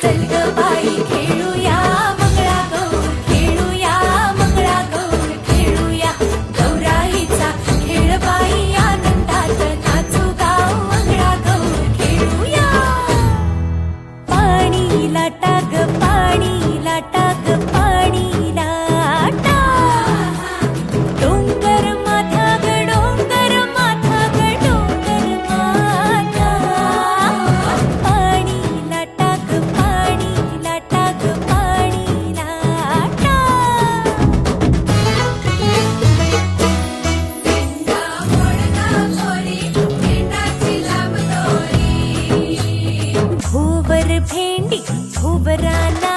चल ग बाई खेळूया मंगळागौर, खेळूया मंगळागौर, खेळूया गौराईचा खेळ बाई, आनंदात नाचू गाव मंगळागौर खेळूया. पाणी लाटा ग पाणी लाटा ग पाणी लाटा, डोंगर माथा ग डोंगर माथा ग डोंगर माथा. पाणी लाटा ग पाणी लाटा ग पाणी लाटा. भोवर भेंडी भोवराला